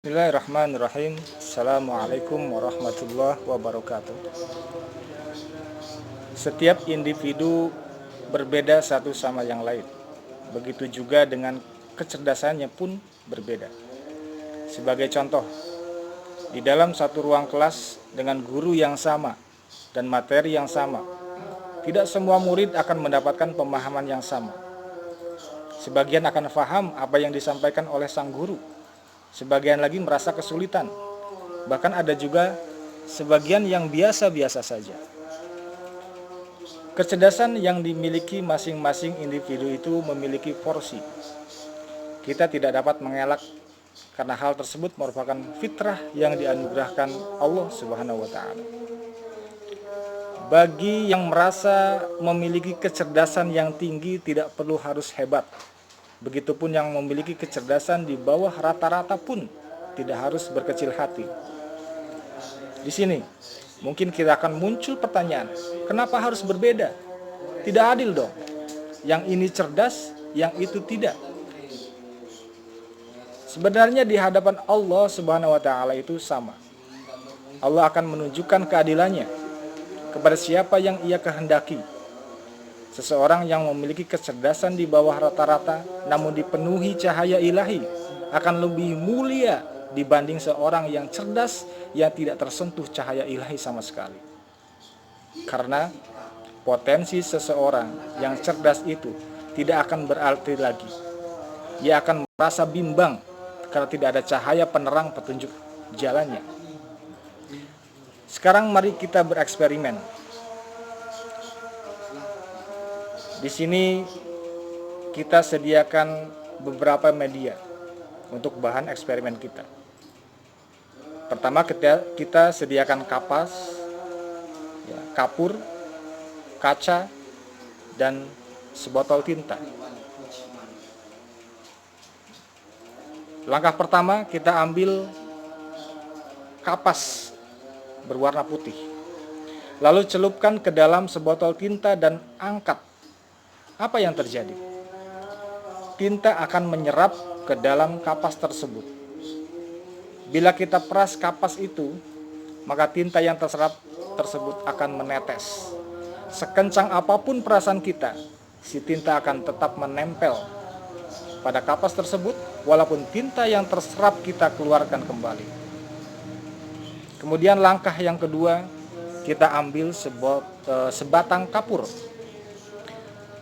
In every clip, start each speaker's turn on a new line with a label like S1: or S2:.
S1: Bismillahirrahmanirrahim. Assalamualaikum warahmatullahi wabarakatuh. Setiap individu berbeda satu sama yang lain. Begitu juga dengan kecerdasannya pun berbeda. Sebagai contoh, di dalam satu ruang kelas dengan guru yang sama dan materi yang sama, tidak semua murid akan mendapatkan pemahaman yang sama. Sebagian akan paham apa yang disampaikan oleh sang guru, sebagian lagi merasa kesulitan. Bahkan ada juga sebagian yang biasa-biasa saja. Kecerdasan yang dimiliki masing-masing individu itu memiliki porsi. Kita tidak dapat mengelak karena hal tersebut merupakan fitrah yang dianugerahkan Allah Subhanahu wa taala. Bagi yang merasa memiliki kecerdasan yang tinggi tidak perlu harus hebat. Begitupun yang memiliki kecerdasan di bawah rata-rata pun tidak harus berkecil hati. Di sini mungkin kita akan muncul pertanyaan, kenapa harus berbeda? Tidak adil dong. Yang ini cerdas, yang itu tidak. Sebenarnya di hadapan Allah Subhanahu wa taala itu sama. Allah akan menunjukkan keadilannya kepada siapa yang Ia kehendaki. Seseorang yang memiliki kecerdasan di bawah rata-rata namun dipenuhi cahaya ilahi akan lebih mulia dibanding seorang yang cerdas yang tidak tersentuh cahaya ilahi sama sekali. Karena potensi seseorang yang cerdas itu tidak akan berarti lagi. Ia akan merasa bimbang karena tidak ada cahaya penerang petunjuk jalannya. Sekarang mari kita bereksperimen. Di sini kita sediakan beberapa media untuk bahan eksperimen kita. Pertama kita sediakan kapas, kapur, kaca, dan sebotol tinta. Langkah pertama kita ambil kapas berwarna putih. Lalu celupkan ke dalam sebotol tinta dan angkat. Apa yang terjadi? Tinta akan menyerap ke dalam kapas tersebut. Bila kita peras kapas itu, maka tinta yang terserap tersebut akan menetes. Sekencang apapun perasan kita, si tinta akan tetap menempel pada kapas tersebut, walaupun tinta yang terserap kita keluarkan kembali. Kemudian langkah yang kedua, kita ambil sebatang kapur.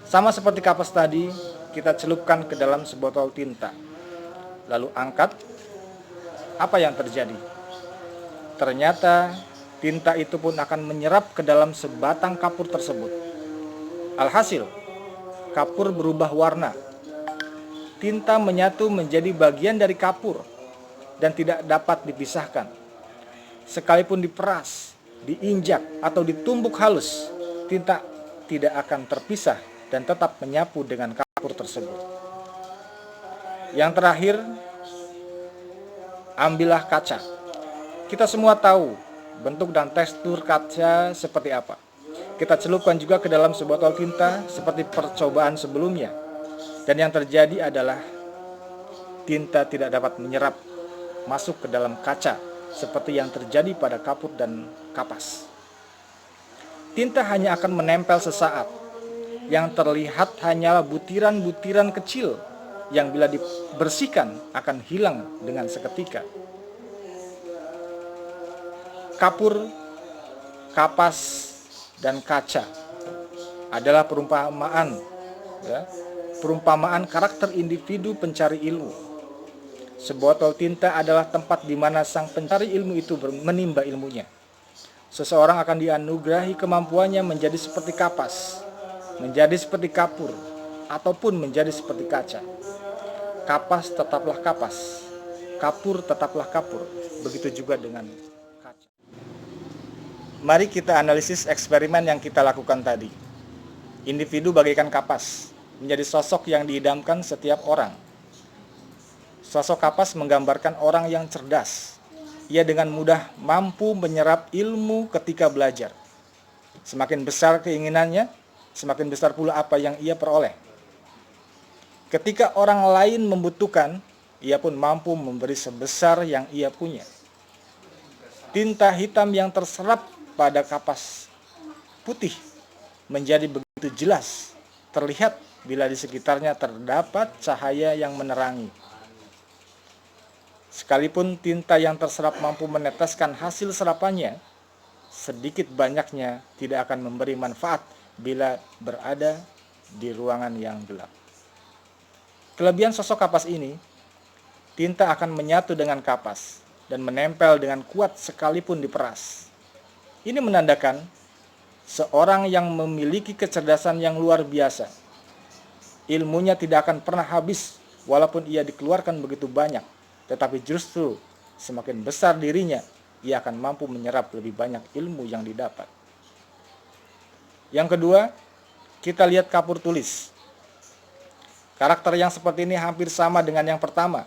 S1: Sama seperti kapas tadi, kita celupkan ke dalam sebotol tinta. Lalu angkat. Apa yang terjadi? Ternyata tinta itu pun akan menyerap ke dalam sebatang kapur tersebut. Alhasil, kapur berubah warna. Tinta menyatu menjadi bagian dari kapur dan tidak dapat dipisahkan. Sekalipun diperas, diinjak, atau ditumbuk halus, tinta tidak akan terpisah dan tetap menyapu dengan kapur tersebut. Yang terakhir, ambillah kaca. Kita semua tahu bentuk dan tekstur kaca seperti apa. Kita celupkan juga ke dalam sebotol tinta seperti percobaan sebelumnya. Dan yang terjadi adalah tinta tidak dapat menyerap masuk ke dalam kaca seperti yang terjadi pada kapur dan kapas. Tinta hanya akan menempel sesaat. Yang terlihat hanyalah butiran-butiran kecil yang bila dibersihkan akan hilang dengan seketika. Kapur, kapas, dan kaca adalah perumpamaan karakter individu pencari ilmu. Sebotol tinta adalah tempat di mana sang pencari ilmu itu menimba ilmunya. Seseorang akan dianugerahi kemampuannya menjadi seperti kapas, menjadi seperti kapur, ataupun menjadi seperti kaca. Kapas tetaplah kapas, kapur tetaplah kapur. Begitu juga dengan kaca. Mari kita analisis eksperimen yang kita lakukan tadi. Individu bagaikan kapas, menjadi sosok yang diidamkan setiap orang. Sosok kapas menggambarkan orang yang cerdas. Ia dengan mudah mampu menyerap ilmu ketika belajar. Semakin besar keinginannya, semakin besar pula apa yang ia peroleh. Ketika orang lain membutuhkan, ia pun mampu memberi sebesar yang ia punya. Tinta hitam yang terserap pada kapas putih menjadi begitu jelas terlihat bila di sekitarnya terdapat cahaya yang menerangi. Sekalipun tinta yang terserap mampu meneteskan hasil serapannya, sedikit banyaknya tidak akan memberi manfaat bila berada di ruangan yang gelap. Kelebihan sosok kapas ini, tinta akan menyatu dengan kapas dan menempel dengan kuat sekalipun diperas. Ini menandakan seorang yang memiliki kecerdasan yang luar biasa. Ilmunya tidak akan pernah habis walaupun ia dikeluarkan begitu banyak, tetapi justru semakin besar dirinya, ia akan mampu menyerap lebih banyak ilmu yang didapat. Yang kedua, kita lihat kapur tulis. Karakter yang seperti ini hampir sama dengan yang pertama,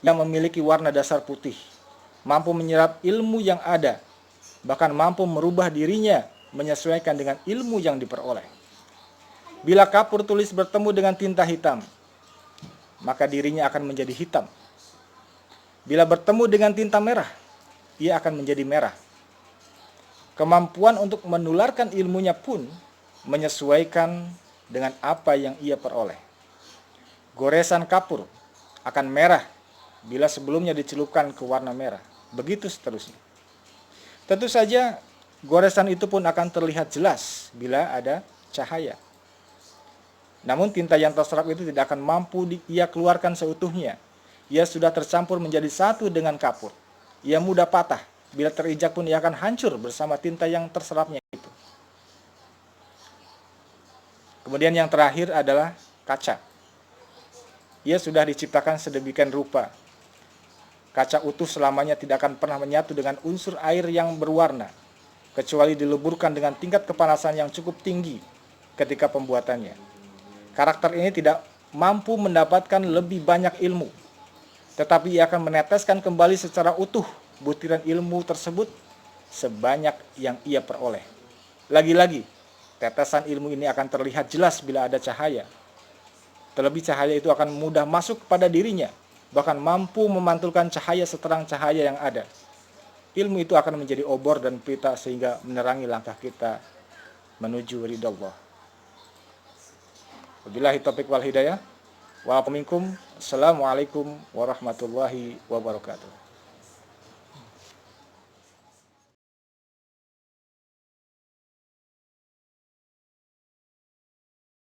S1: yang memiliki warna dasar putih, mampu menyerap ilmu yang ada, bahkan mampu merubah dirinya menyesuaikan dengan ilmu yang diperoleh. Bila kapur tulis bertemu dengan tinta hitam, maka dirinya akan menjadi hitam. Bila bertemu dengan tinta merah, ia akan menjadi merah. Kemampuan untuk menularkan ilmunya pun menyesuaikan dengan apa yang ia peroleh. Goresan kapur akan merah bila sebelumnya dicelupkan ke warna merah. Begitu seterusnya. Tentu saja goresan itu pun akan terlihat jelas bila ada cahaya. Namun tinta yang terserap itu tidak akan mampu ia keluarkan seutuhnya. Ia sudah tercampur menjadi satu dengan kapur. Ia mudah patah. Bila terinjak pun ia akan hancur bersama tinta yang terserapnya itu. Kemudian yang terakhir adalah kaca. Ia sudah diciptakan sedemikian rupa. Kaca utuh selamanya tidak akan pernah menyatu dengan unsur air yang berwarna, kecuali dileburkan dengan tingkat kepanasan yang cukup tinggi ketika pembuatannya. Karakter ini tidak mampu mendapatkan lebih banyak ilmu, tetapi ia akan meneteskan kembali secara utuh butiran ilmu tersebut sebanyak yang ia peroleh. Lagi-lagi, tetesan ilmu ini akan terlihat jelas bila ada cahaya. Terlebih cahaya itu akan mudah masuk pada dirinya, bahkan mampu memantulkan cahaya seterang cahaya yang ada. Ilmu itu akan menjadi obor dan pita sehingga menerangi langkah kita menuju ridha Allah. Wabillahi taufiq wal hidayah. Assalamualaikum warahmatullahi wabarakatuh.